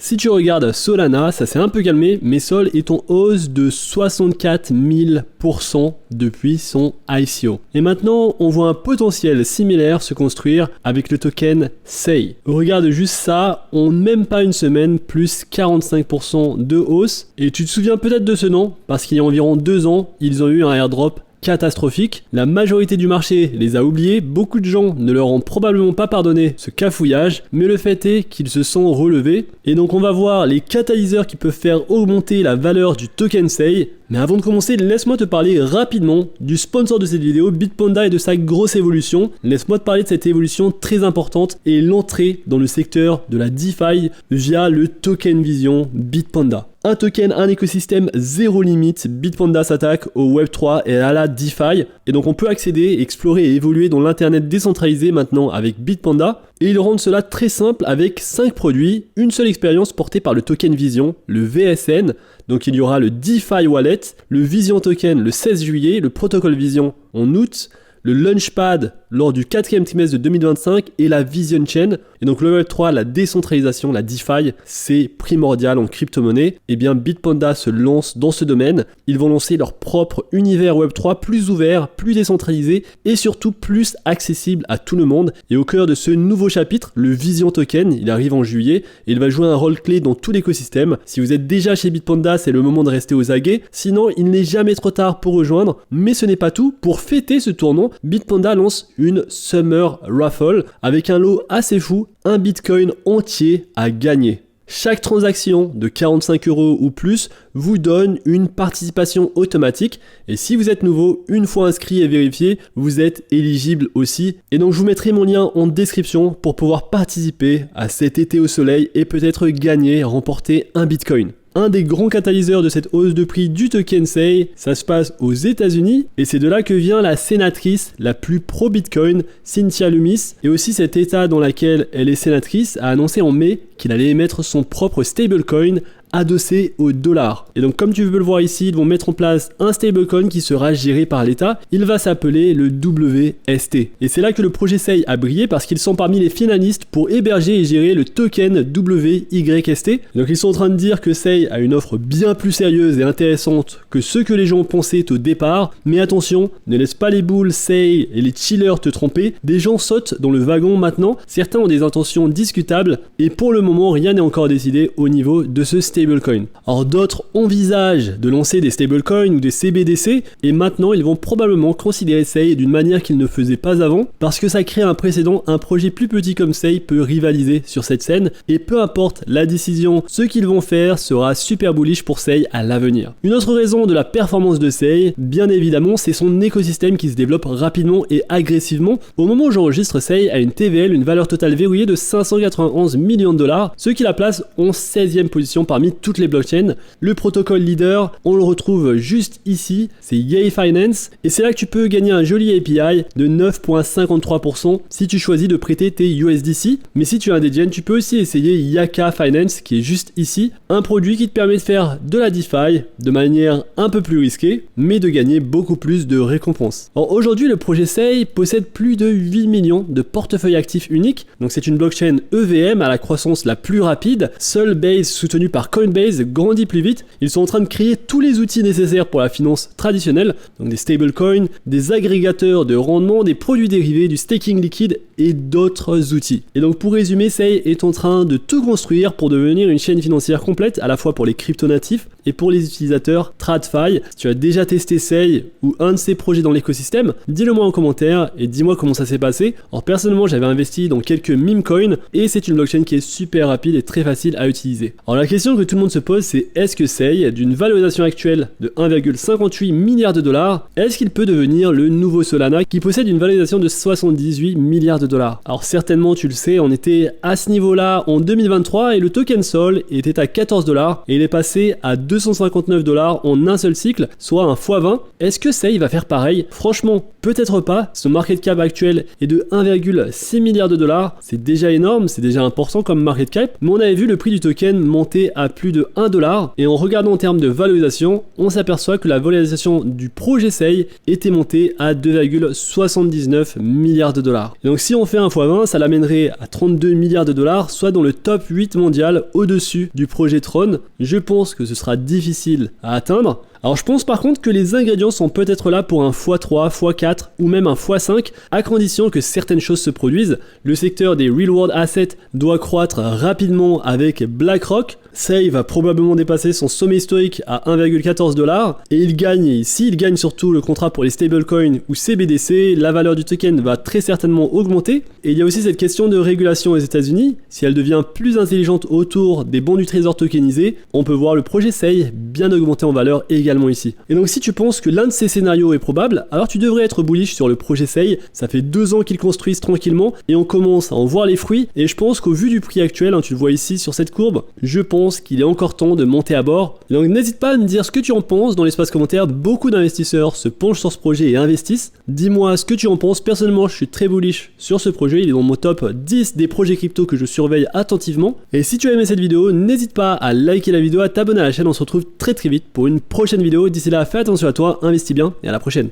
Si tu regardes Solana, ça s'est un peu calmé, mais Sol est en hausse de 64 000% depuis son ICO. Et maintenant, on voit un potentiel similaire se construire avec le token SEI. Regarde juste ça, en même pas une semaine, plus 45% de hausse. Et tu te souviens peut-être de ce nom, parce qu'il y a environ 2 ans, ils ont eu un airdrop catastrophique. La majorité du marché les a oubliés, beaucoup de gens ne leur ont probablement pas pardonné ce cafouillage, mais le fait est qu'ils se sont relevés. Et donc on va voir les catalyseurs qui peuvent faire augmenter la valeur du token SEI. Mais avant de commencer, laisse-moi te parler rapidement du sponsor de cette vidéo, Bitpanda, et de sa grosse évolution. Laisse-moi te parler de cette évolution très importante et l'entrée dans le secteur de la DeFi via le token Vision Bitpanda. Un token, un écosystème zéro limite, Bitpanda s'attaque au Web3 et à la DeFi. Et donc on peut accéder, explorer et évoluer dans l'internet décentralisé maintenant avec Bitpanda. Et ils rendent cela très simple avec 5 produits, une seule expérience portée par le token Vision, le VSN. Donc il y aura le DeFi Wallet, le Vision Token le 16 juillet, le protocole Vision en août, le Launchpad lors du 4e trimestre de 2025 et la Vision Chain. Et donc le Web3, la décentralisation, la DeFi, c'est primordial en crypto-monnaie. Et bien Bitpanda se lance dans ce domaine. Ils vont lancer leur propre univers Web3 plus ouvert, plus décentralisé et surtout plus accessible à tout le monde. Et au cœur de ce nouveau chapitre, le Vision Token, il arrive en juillet et il va jouer un rôle clé dans tout l'écosystème. Si vous êtes déjà chez Bitpanda, c'est le moment de rester aux aguets. Sinon, il n'est jamais trop tard pour rejoindre. Mais ce n'est pas tout. Pour fêter ce tournant, Bitpanda lance une Summer Raffle avec un lot assez fou, un Bitcoin entier à gagner. Chaque transaction de 45 € ou plus vous donne une participation automatique et si vous êtes nouveau, une fois inscrit et vérifié, vous êtes éligible aussi. Et donc je vous mettrai mon lien en description pour pouvoir participer à cet été au soleil et peut-être gagner, remporter un Bitcoin. Un des grands catalyseurs de cette hausse de prix du token SEI, ça se passe aux États-Unis et c'est de là que vient la sénatrice la plus pro-Bitcoin, Cynthia Lummis, et aussi cet état dans lequel elle est sénatrice a annoncé en mai qu'il allait émettre son propre stablecoin adossé au dollar. Et donc comme tu peux le voir ici, ils vont mettre en place un stablecoin qui sera géré par l'État. Il va s'appeler le WST. Et c'est là que le projet SEI a brillé parce qu'ils sont parmi les finalistes pour héberger et gérer le token WYST. Donc ils sont en train de dire que SEI a une offre bien plus sérieuse et intéressante que ce que les gens pensaient au départ. Mais attention, ne laisse pas les boules SEI et les chillers te tromper. Des gens sautent dans le wagon maintenant. Certains ont des intentions discutables et pour le moment, rien n'est encore décidé au niveau de ce stablecoin. Or d'autres envisagent de lancer des stablecoins ou des CBDC et maintenant ils vont probablement considérer SEI d'une manière qu'ils ne faisaient pas avant parce que ça crée un précédent, un projet plus petit comme SEI peut rivaliser sur cette scène et peu importe la décision, ce qu'ils vont faire sera super bullish pour SEI à l'avenir. Une autre raison de la performance de SEI, bien évidemment, c'est son écosystème qui se développe rapidement et agressivement. Au moment où j'enregistre, SEI a une TVL, une valeur totale verrouillée de 591 millions de dollars, ce qui la place en 16e position parmi toutes les blockchains. Le protocole leader, on le retrouve juste ici, c'est Yay Finance, et c'est là que tu peux gagner un joli API de 9,53% si tu choisis de prêter tes USDC. Mais si tu es indigène, tu peux aussi essayer Yaka Finance qui est juste ici, un produit qui te permet de faire de la DeFi de manière un peu plus risquée, mais de gagner beaucoup plus de récompenses. Alors aujourd'hui, le projet SEI possède plus de 8 millions de portefeuilles actifs uniques, donc c'est une blockchain EVM à la croissance la plus rapide, seule base soutenue par Coinbase grandit plus vite. Ils sont en train de créer tous les outils nécessaires pour la finance traditionnelle, donc des stablecoins, des agrégateurs de rendement, des produits dérivés, du staking liquide et d'autres outils. Et donc pour résumer, SEI est en train de tout construire pour devenir une chaîne financière complète à la fois pour les crypto-natifs et pour les utilisateurs TradFi. Si tu as déjà testé SEI ou un de ces projets dans l'écosystème, dis-le moi en commentaire et dis-moi comment ça s'est passé. Alors personnellement, j'avais investi dans quelques meme coins et c'est une blockchain qui est super rapide et très facile à utiliser. Alors la question que tout le monde se pose, c'est est-ce que SEI, d'une valorisation actuelle de 1,58 milliard de dollars, est-ce qu'il peut devenir le nouveau Solana qui possède une valorisation de 78 milliards de dollars? Alors certainement, tu le sais, on était à ce niveau-là en 2023 et le token Sol était à 14 dollars et il est passé à 259 dollars en un seul cycle, soit un x20. Est-ce que SEI va faire pareil? Franchement, peut-être pas. Son market cap actuel est de 1,6 milliard de dollars. C'est déjà énorme, c'est déjà important comme market cap, mais on avait vu le prix du token monter à plus de 1$, et en regardant en termes de valorisation, on s'aperçoit que la valorisation du projet SEI était montée à 2,79 milliards de dollars. Et donc si on fait un x20, ça l'amènerait à 32 milliards de dollars, soit dans le top 8 mondial au-dessus du projet Tron. Je pense que ce sera difficile à atteindre. Alors je pense par contre que les ingrédients sont peut-être là pour un x3, x4 ou même un x5 à condition que certaines choses se produisent. Le secteur des real world assets doit croître rapidement avec BlackRock. SEI va probablement dépasser son sommet historique à 1,14$ et s'il gagne surtout le contrat pour les stablecoins ou CBDC, la valeur du token va très certainement augmenter. Et il y a aussi cette question de régulation aux États-Unis. Si elle devient plus intelligente autour des bons du trésor tokenisés, on peut voir le projet SEI bien augmenter en valeur également ici. Et donc si tu penses que l'un de ces scénarios est probable, alors tu devrais être bullish sur le projet SEI. Ça fait 2 ans qu'ils construisent tranquillement et on commence à en voir les fruits. Et je pense qu'au vu du prix actuel, tu le vois ici sur cette courbe, je pense qu'il est encore temps de monter à bord. Donc n'hésite pas à me dire ce que tu en penses dans l'espace commentaire. Beaucoup d'investisseurs se penchent sur ce projet et investissent. Dis-moi ce que tu en penses. Personnellement, je suis très bullish sur ce projet. Il est dans mon top 10 des projets crypto que je surveille attentivement. Et si tu as aimé cette vidéo, n'hésite pas à liker la vidéo, à t'abonner à la chaîne. On se retrouve très vite pour une prochaine vidéo. D'ici là, fais attention à toi, investis bien et à la prochaine.